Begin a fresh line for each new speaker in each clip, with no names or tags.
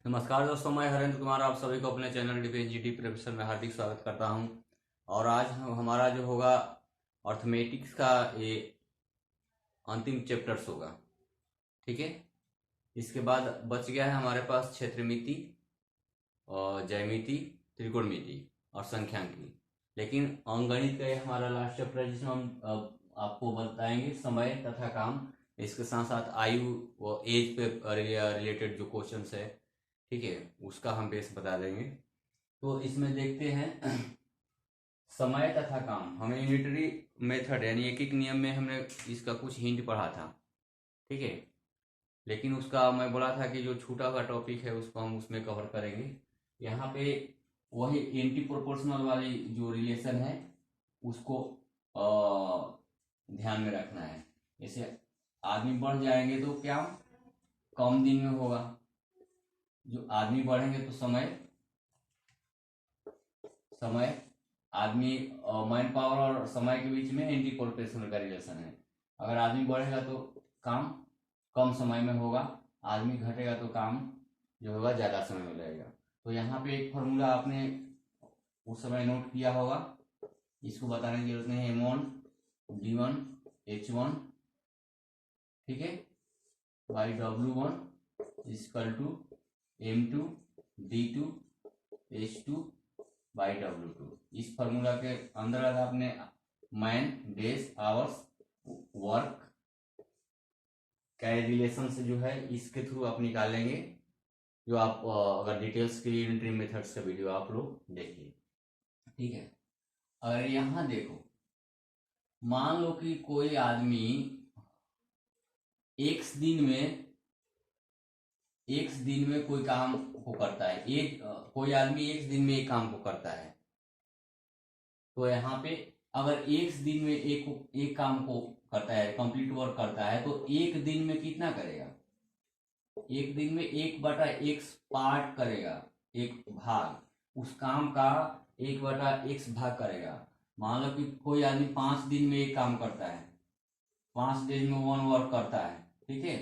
नमस्कार दोस्तों, मैं हरेंद्र कुमार आप सभी को अपने चैनल डीपीएनजीटी प्रोफेसर में हार्दिक स्वागत करता हूं। और आज हमारा जो होगा अर्थमेटिक्स का ये अंतिम चैप्टर्स होगा। ठीक है, इसके बाद बच गया है हमारे पास क्षेत्रमिति और ज्यामिति, त्रिकोणमिति और सांख्यिकी। लेकिन अंकगणित का ये हमारा लास्ट चैप्टर है, जिसमें हम आपको बताएंगे समय तथा काम। इसके साथ साथ आयु व एज पे रिलेटेड जो क्वेश्चंस है, ठीक है, उसका हम बेस बता देंगे। तो इसमें देखते हैं समय तथा काम। हमें यूनिटरी मेथड यानी एक एक नियम में हमने इसका कुछ हिंट पढ़ा था, ठीक है। लेकिन उसका मैं बोला था कि जो छूटा हुआ टॉपिक है उसको हम उसमें कवर करेंगे। यहाँ पे वही एंटी प्रोपोर्शनल वाली जो रिलेशन है उसको ध्यान में रखना है। जैसे आदमी बढ़ जाएंगे तो क्या कम दिन में होगा, जो आदमी बढ़ेंगे तो समय आदमी मैन पावर और समय के बीच में एंटी प्रोपोर्शनल का रिलेशन है। अगर आदमी बढ़ेगा तो काम कम समय में होगा, आदमी घटेगा तो काम जो होगा ज़्यादा समय में लगेगा। तो यहाँ पे एक फॉर्मूला आपने उस समय नोट किया होगा, इसको बताने की जरूरत नहीं है। M1 D1 H1, ठीक है, by W1 equal to M2 D2 H2 by W2। इस फॉर्मूला के अंदर आपने मैन, डेज, आवर्स, वर्क का रिलेशन से जो है इसके थ्रू आप निकालेंगे। जो आप अगर डिटेल्स के लिए यूनिटरी मेथड्स का वीडियो आप लोग देखिए, ठीक है। अगर यहाँ देखो, मान लो कि कोई आदमी एक दिन में कोई काम को करता है, कोई आदमी एक दिन में एक काम को करता है। तो यहाँ पे अगर एक दिन में एक काम को करता है, कंप्लीट वर्क करता है, तो एक दिन में कितना करेगा? एक दिन में 1/x पार्ट करेगा, एक भाग उस काम का 1/x भाग करेगा। मान लो कि कोई आदमी 5 दिन में एक काम करता है, 5 डेज में 1 वर्क करता है, ठीक है।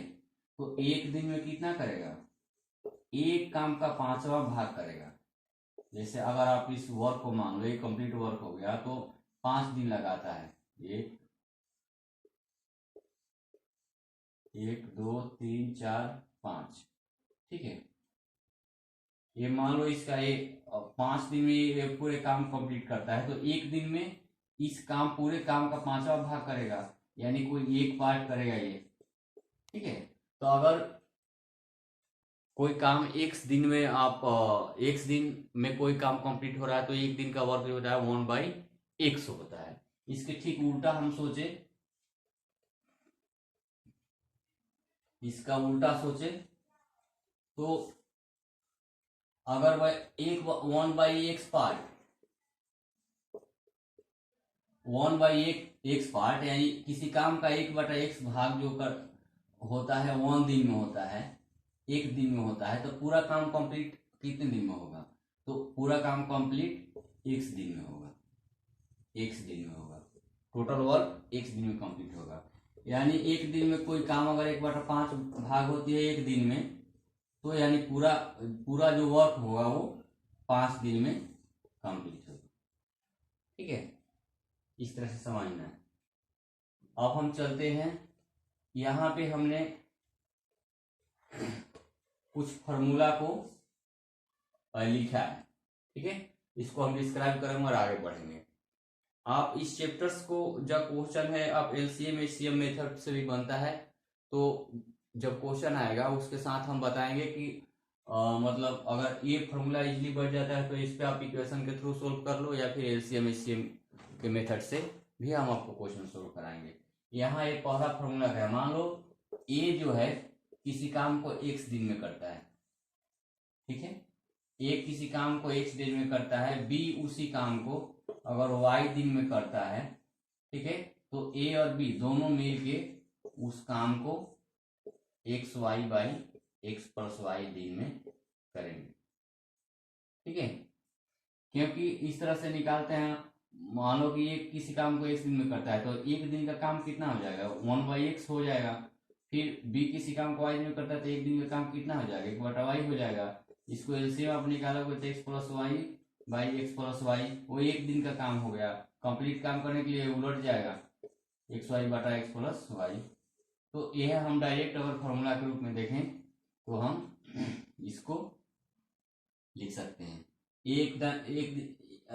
तो एक दिन में कितना करेगा? एक काम का 5वां भाग करेगा। जैसे अगर आप इस वर्क को मान लो, एक कंप्लीट वर्क हो गया तो 5 दिन लगाता है। 1 2 3 4 5, ठीक है। ये मान लो इसका ये 5 दिन में ये पूरे काम कंप्लीट करता है, तो एक दिन में इस पूरे काम का 5वां भाग करेगा, यानी कोई एक पार्ट करेगा ये, ठीक है। तो अगर कोई काम एक दिन में आप एक दिन में कोई काम कंप्लीट हो रहा है तो एक दिन का वर्क जो होता है 1/x होता है। इसके ठीक उल्टा हम सोचे, इसका उल्टा सोचे तो अगर वह 1/x पार्ट 1/x पार्ट यानी किसी काम का 1/x भाग जो होता है 1 दिन में होता है, एक दिन में होता है, तो पूरा काम कंप्लीट कितने दिन में होगा? तो पूरा काम कंप्लीट x दिन में होगा, टोटल वर्क x दिन में कंप्लीट होगा। यानी एक दिन में कोई काम अगर 1/5 भाग होती है एक दिन में, तो यानी पूरा जो वर्क होगा वो 5 दिन में कंप्लीट होगा, ठीक है। इस तरह से समझना है। अब हम चलते हैं, यहाँ पे हमने कुछ फॉर्मूला को लिखा है, ठीक है। इसको हम डिस्क्राइब करेंगे और आगे बढ़ेंगे। आप इस चैप्टर्स को, जब क्वेश्चन है, आप एलसीएम एचसीएम मेथड से भी बनता है, तो जब क्वेश्चन आएगा उसके साथ हम बताएंगे कि मतलब अगर ये फॉर्मूला इजीली बढ़ जाता है तो इस पे आप इक्वेशन के थ्रू सोल्व कर लो, या फिर एलसीएम एचसीएम के मेथड से भी हम आपको क्वेश्चन सोल्व कराएंगे। यहाँ एक पहला फॉर्मूला है, मान लो ए जो है किसी काम को x दिन में करता है, ठीक है। ए किसी काम को x दिन में करता है, बी उसी काम को अगर y दिन में करता है, ठीक है। तो ए और बी दोनों मिलके उस काम को xy/x+y दिन में करेंगे, ठीक है। क्योंकि इस तरह से निकालते हैं, मान लो कि ये किसी काम को एक दिन में करता है, तो एक दिन का काम कितना हो जाएगा? 1/x हो जाएगा। फिर बी किसी काम को y दिन में करता है तो एक दिन का काम कितना हो जाएगा? 1/y हो जाएगा। इसको एलसीएम आप निकालोगे तो x plus y by x plus y, वो एक दिन का काम हो गया। कंप्लीट काम करने के लिए उलट जाएगा, एक्स वाई बटा एक्स प्लस वाई। तो यह हम डायरेक्ट अगर फॉर्मूला के रूप में देखें तो हम इसको लिख सकते हैं। एक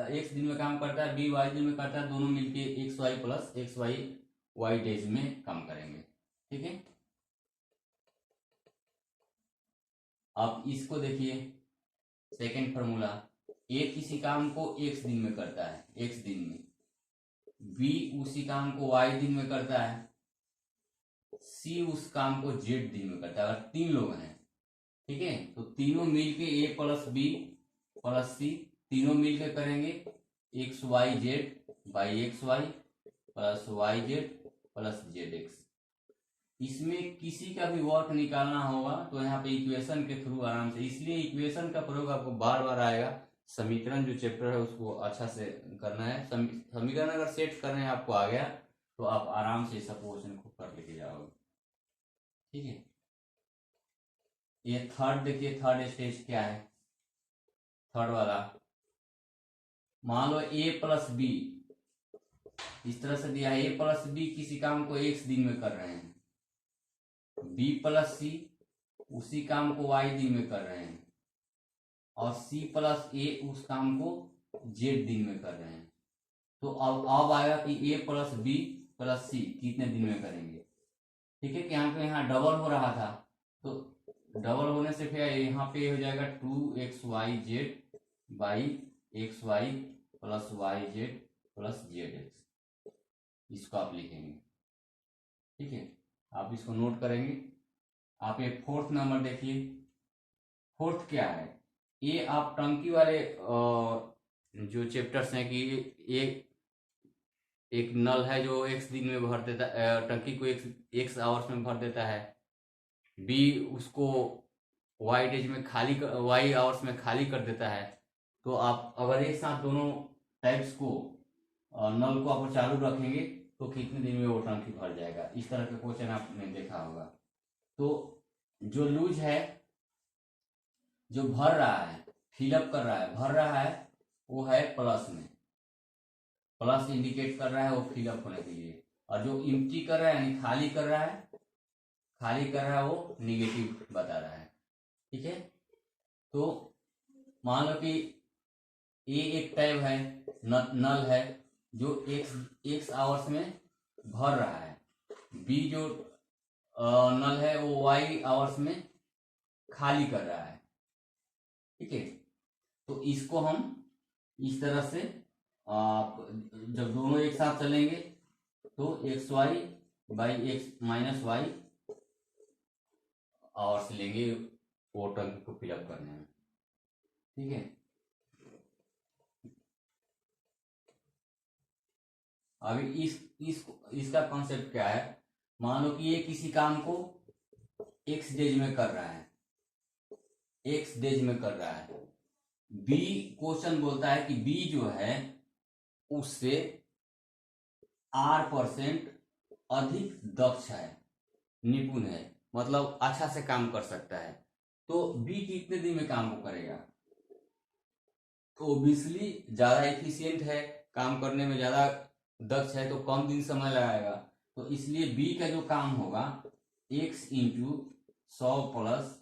एक्स दिन में काम करता है, बी वाई दिन में करता है, दोनों मिलके x y plus x y y days में काम करेंगे। ठीक है, अब इसको देखिए सेकेंड फॉर्मूला, ए किसी काम को एक्स दिन में करता है, एक्स दिन में, बी उसी काम को वाई दिन में करता है, सी उस काम को जेड दिन में करता है। अगर तीन लोग हैं, ठीक है, तो तीनों मिलके a plus b plus c तीनों मिलके करेंगे x y z by x y plus y z plus z x. इसमें किसी का भी वर्क निकालना होगा तो यहाँ पे इक्वेशन के थ्रू आराम से, इसलिए इक्वेशन का प्रयोग आपको बार बार आएगा। समीकरण जो चैप्टर है उसको अच्छा से करना है। समीकरण अगर सेट करने आपको आ गया तो आप आराम से सब क्वेश्चन को कर लेके जाओगे। ठीक है, ये थर्ड देखिए, थर्ड स्टेज क्या है, थर्ड वाला, मान लो ए प्लस बी इस तरह से दिया है, ए प्लस बी किसी काम को एक्स दिन में कर रहे हैं, बी प्लस सी उसी काम को वाई दिन में कर रहे हैं, और सी प्लस ए उस काम को जेड दिन में कर रहे हैं। तो अब आएगा कि ए प्लस बी प्लस सी कितने दिन में करेंगे। ठीक है, कि यहाँ डबल हो रहा था, तो डबल होने से फिर यहाँ पे हो जाएगा 2x y z by x y plus y z plus z x, इसको आप लिखेंगे। ठीक है, आप इसको नोट करेंगे। आप ये फोर्थ नंबर देखिए, फोर्थ क्या है, ये आप टंकी वाले जो चैप्टर्स हैं कि एक नल है जो एक्स दिन में भर देता है, टंकी को एक्स आवर्स में भर देता है, बी उसको वाई डेज में वाई आवर्स में खाली कर देता है। तो आप अगर एक साथ दोनों टाइप्स को नल को आप चालू रखेंगे तो कितने दिन में वो टंकी भर जाएगा। इस तरह का क्वेश्चन आपने देखा होगा। तो जो लूज है, जो भर रहा है, फिलअप कर रहा है, भर रहा है, वो है प्लस में, प्लस इंडिकेट कर रहा है वो फिलअप होने के लिए, और जो एम्प्टी कर रहा है यानी खाली कर रहा है, वो निगेटिव बता रहा है। ठीक है, तो मान लो कि ए एक टाइप है, नल है जो एक्स आवर्स में भर रहा है, बी जो नल है वो वाई आवर्स में खाली कर रहा है। ठीक है, तो इसको हम इस तरह से जब दोनों एक साथ चलेंगे तो x y by x minus y hours लेंगे वो टंकी को फिलअप करने में। ठीक है, अभी इसका कॉन्सेप्ट क्या है, मान लो कि ये किसी काम को एक्स डेज में कर रहा है, एक्स डेज में कर रहा है, बी क्वेश्चन बोलता है कि बी जो है उससे R% अधिक दक्ष है, निपुण है, मतलब अच्छा से काम कर सकता है। तो बी कितने दिन में काम को करेगा, तो ऑब्वियसली ज्यादा एफिशिएंट है, काम करने में ज्यादा दक्ष है, तो कम दिन समय लगाएगा। तो इसलिए बी का जो काम होगा x into 100 plus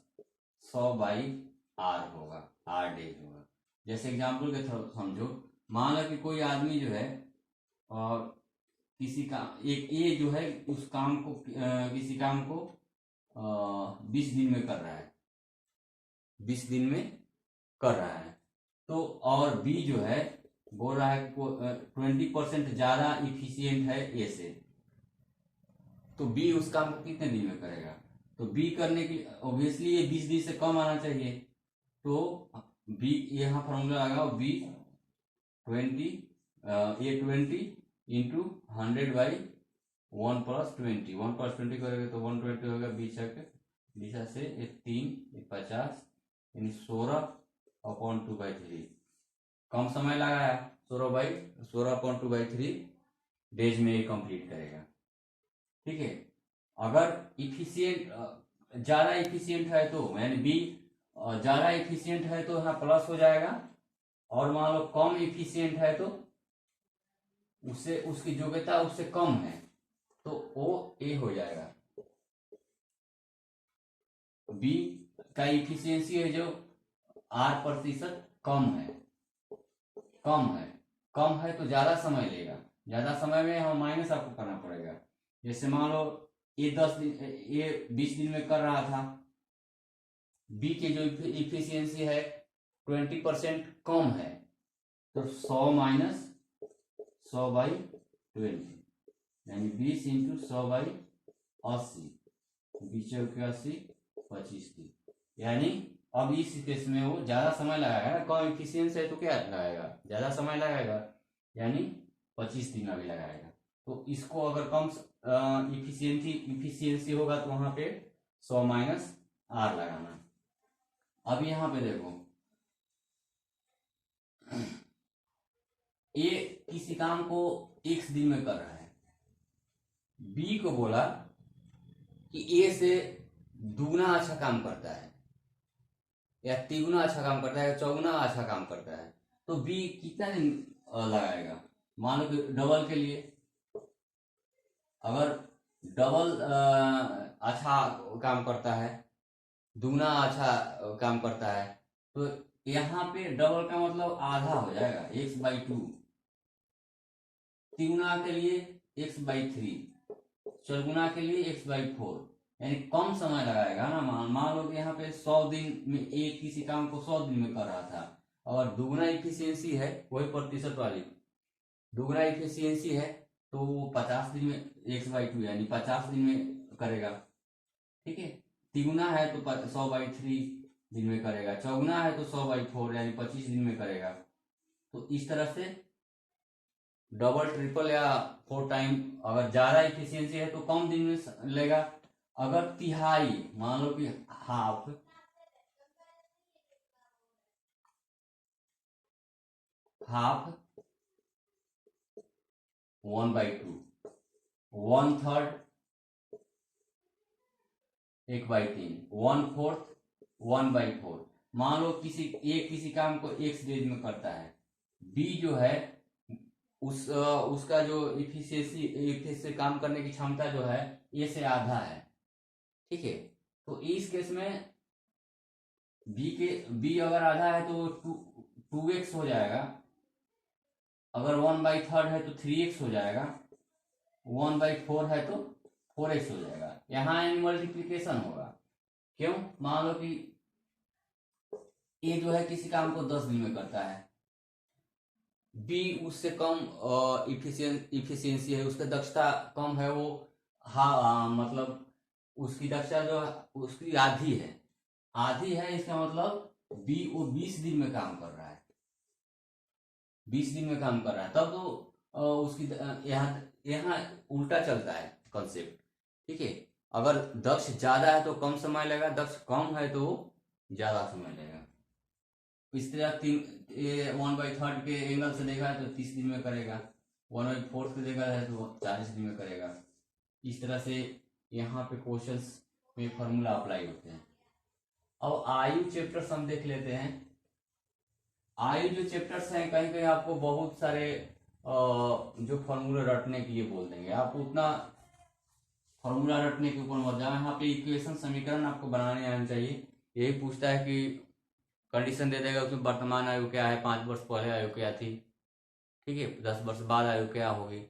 100 by r होगा, आर डेज होगा। जैसे एग्जाम्पल के थ्रू समझो, मान लो कि कोई आदमी जो है और किसी काम एक ए जो है उस काम को किसी काम को 20 दिन में कर रहा है, 20 दिन में कर रहा है, तो और बी जो है बोल रहा है 20% ज्यादा इफिशियंट है ए से, तो बी उस काम को कितने दिन में करेगा। तो बी करने के लिए ऑब्वियसली ये 20 दिन से कम आना चाहिए, तो बी यहाँ फॉर्मूला लगाओ, b 20 into 100 by 1 plus 20, 1 plus 20 करेंगे तो 120 होगा, बीच से 3 50 यानी 16/2/3, कम समय लगाया, 16/2/3 डेज में ये कंप्लीट करेगा। ठीक है, अगर इफिशियंट ज्यादा इफिशियंट है तो यानी बी ज्यादा इफिशियंट है तो यहाँ प्लस हो जाएगा, और मान लो कम इफिशियंट है तो उससे उसकी योग्यता उससे कम है तो ओ ए हो जाएगा। बी का इफिशियंसी है जो 8% कम है तो ज्यादा समय लेगा, ज्यादा समय में हम माइनस आपको करना पड़ेगा। जैसे मान लो ये 20 दिन में कर रहा था, बी के जो इफिशियंसी है 20% कम है, तो 100 माइनस 100/20 यानी 20 इंटू 100/80, 20 25 की, यानी अब इस केस में वो ज्यादा समय लगाएगा ना, कम इफिशियंस है तो क्या लगाएगा, ज्यादा समय लगाएगा, यानी 25 दिन अभी लगाएगा। तो इसको अगर कम इफिशियंसी होगा तो वहां पे 100 माइनस आर लगाना। अब यहां पे देखो ए किसी काम को x दिन में कर रहा है, बी को बोला कि ए से दुगना अच्छा काम करता है या तिगुना अच्छा काम करता है या चौगुना अच्छा काम करता है, तो बी कितना दिन लगाएगा। मान लो कि डबल के लिए अगर डबल अच्छा काम करता है, दुगना अच्छा काम करता है, तो यहाँ पे डबल का मतलब आधा हो जाएगा x/2, तिगुना के लिए x/3, चौगुना के लिए x/4, यानी कम समय लगाएगा ना। मान लो कि यहाँ पे 100 दिन में एक किसी काम को 100 दिन में कर रहा था, और दुगना इफिशियंसी है वही प्रतिशत वाली, दुगना इफिशियंसी है तो वो 50 दिन में x/2 यानी 50 दिन में करेगा, ठीक है। तिगुना है तो 100/3 दिन में करेगा, चौगुना है तो 100/4 यानी 25 दिन में करेगा। तो इस तरह से डबल ट्रिपल या 4 टाइम अगर ज्यादा इफिशियंसी है तो कम दिन में लेगा, अगर तिहाई मान लो कि हाफ 1/2, 1/3 1/3, 1/4 1/4। मान लो किसी काम को x डेज में करता है, बी जो है उसका जो इफिशियंसी काम करने की क्षमता जो है ए से आधा है, ठीक है। तो इस केस में बी अगर आधा है तो 2x हो जाएगा, अगर 1/3 है तो 3x हो जाएगा, 1/4 है तो 4x हो जाएगा। यहाँ मल्टीप्लीकेशन होगा, क्यों, मान लो कि ए जो है किसी काम को 10 दिन में करता है, बी उससे कम इफिशियंसी है, उसका दक्षता कम है, वो मतलब उसकी दक्षता जो उसकी आधी है, इसका मतलब बी वो 20 दिन में काम कर रहा है, 20 दिन में काम कर रहा है, तब तो उसकी यहाँ उल्टा चलता है कॉन्सेप्ट, ठीक है। अगर दक्ष ज्यादा है तो कम समय लगेगा, दक्ष कम है तो ज्यादा समय लगेगा। इस तरह 1/3 के एंगल से देखा है तो 30 दिन में करेगा, 1/4 से देखा है तो 40 दिन में करेगा। इस तरह से यहाँ पे क्वेश्चंस में फॉर्मूला अप्लाई होते हैं। अब आयु चैप्टर्स हम देख लेते हैं। आयु जो चैप्टर्स हैं कहीं कहीं आपको बहुत सारे जो फॉर्मूला रटने के लिए बोल देंगे, आप उतना फॉर्मूला रटने के ऊपर मत जाओ। यहाँ पे इक्वेशन समीकरण आपको बनाने आना चाहिए। यही पूछता है कि कंडीशन दे देगा उसमें वर्तमान आयु क्या है, 5 वर्ष पहले आयु क्या थी, ठीक है, 10 वर्ष बाद आयु क्या होगी।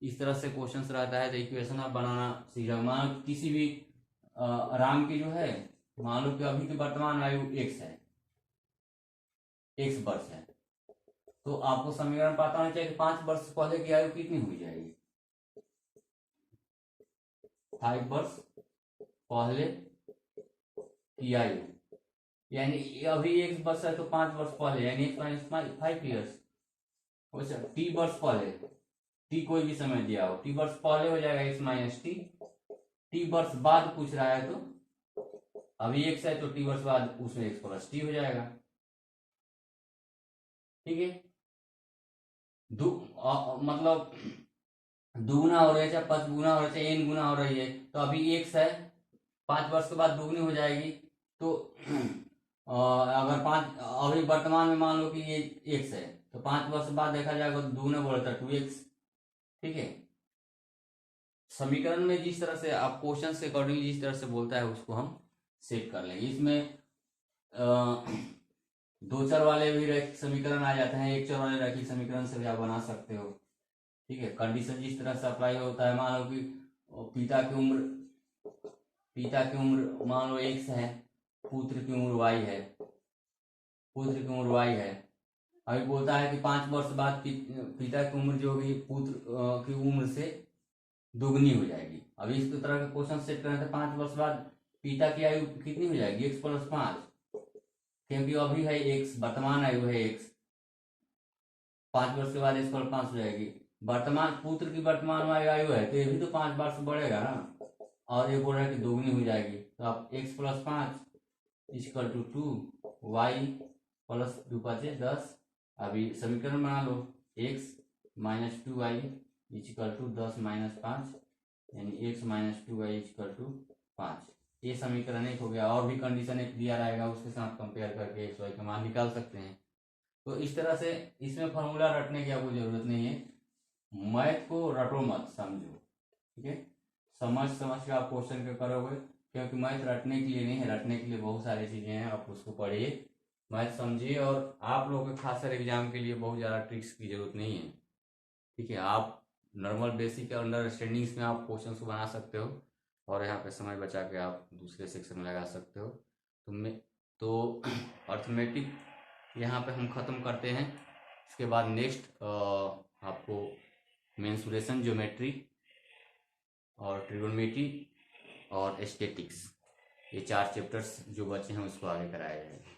इस तरह से क्वेश्चंस रहता है तो इक्वेशन आप बनाना सीख जाओ। मान लो किसी भी राम की जो है, मान लो कि अभी की वर्तमान आयु x है, x वर्ष है, तो आपको समीकरण पता होना चाहिए कि 5 वर्ष पहले की आयु कितनी हुई जाएगी, 5 वर्ष पहले की आयु, यानी अभी 1 वर्ष है तो 5 वर्ष पहले यानी x - 5 ईयर्स। टी वर्ष पहले, टी कोई भी समय दिया हो, टी वर्ष पहले हो जाएगा x - t, टी वर्ष बाद पूछ रहा है तो अभी x है तो टी वर्ष बाद उसमें x + t हो जाएगा, ठीक है। मतलब दुगुना हो रही है, चाहे 5 गुना हो रहा है, चाहे n गुना हो रही है, तो अभी x है, 5 वर्ष के बाद दुगनी हो जाएगी, तो अगर 5 अभी वर्तमान में मान लो कि ये x है, तो 5 वर्ष बाद देखा जाएगा तो दूने बोलता 2x। ठीक है, समीकरण में जिस तरह से आप क्वेश्चन के अकॉर्डिंग जिस तरह से बोलता है उसको हम सेट कर लेंगे। इसमें दो चर वाले भी रैखिक समीकरण आ जाते हैं, एक चर वाले रैखिक समीकरण से भी आप बना सकते हो। ठीक है, कंडीशन जिस तरह से अप्लाई होता है, मान लो कि पिता की उम्र मान लो x है, पुत्र की उम्र y है, अभी बोलता है कि 5 वर्ष बाद पिता की उम्र जो होगी पुत्र की उम्र से दुगनी हो जाएगी। अभी इस तरह का क्वेश्चन सेट करना था, 5 वर्ष बाद पिता की आयु कितनी हो जाएगी, x + 5, क्योंकि अभी है x, वर्तमान आयु है x, 5 वर्ष के बाद x + 5 हो जाएगी। वर्तमान पुत्र की वर्तमान आयु है तो ये भी तो 5 वर्ष बढ़ेगा ना, और ये बोल रहा है कि दोगुनी हो जाएगी। तो आप x + 5 = 2, y + 2 × 5 = 10। अभी समीकरण बना लो, x - 2y = 10 - 5, यानी x - 2y = 5। ये समीकरण एक हो गया। और भी कंडीशन एक दिया रहेगा, उसके साथ कंपेयर करके x y का मान निकाल सकते हैं। तो इस तरह से इसमें फॉर्मूला रटने की आपको जरूरत नहीं है, मैथ को रटो मत, समझो। ठीक है, समझ के आप क्वेश्चन के करोगे, क्योंकि मैथ रटने के लिए नहीं है, रटने के लिए बहुत सारी चीजें हैं, आप उसको पढ़िए, मैथ समझिए। और आप लोगों के खासकर एग्जाम के लिए बहुत ज़्यादा ट्रिक्स की जरूरत नहीं है। ठीक है, आप नॉर्मल बेसिक अंडरस्टैंडिंग्स में आप क्वेश्चन को बना सकते हो, और यहाँ पे समय बचा के आप दूसरे सेक्शन में लगा सकते हो। तो अर्थमेटिक यहाँ पे हम ख़त्म करते हैं। इसके बाद नेक्स्ट आपको मेंसुरेशन, ज्योमेट्री और ट्रिगोनोमेट्री और एस्थेटिक्स, ये 4 चैप्टर्स जो बचे हैं उसको आगे कराया जाएगा।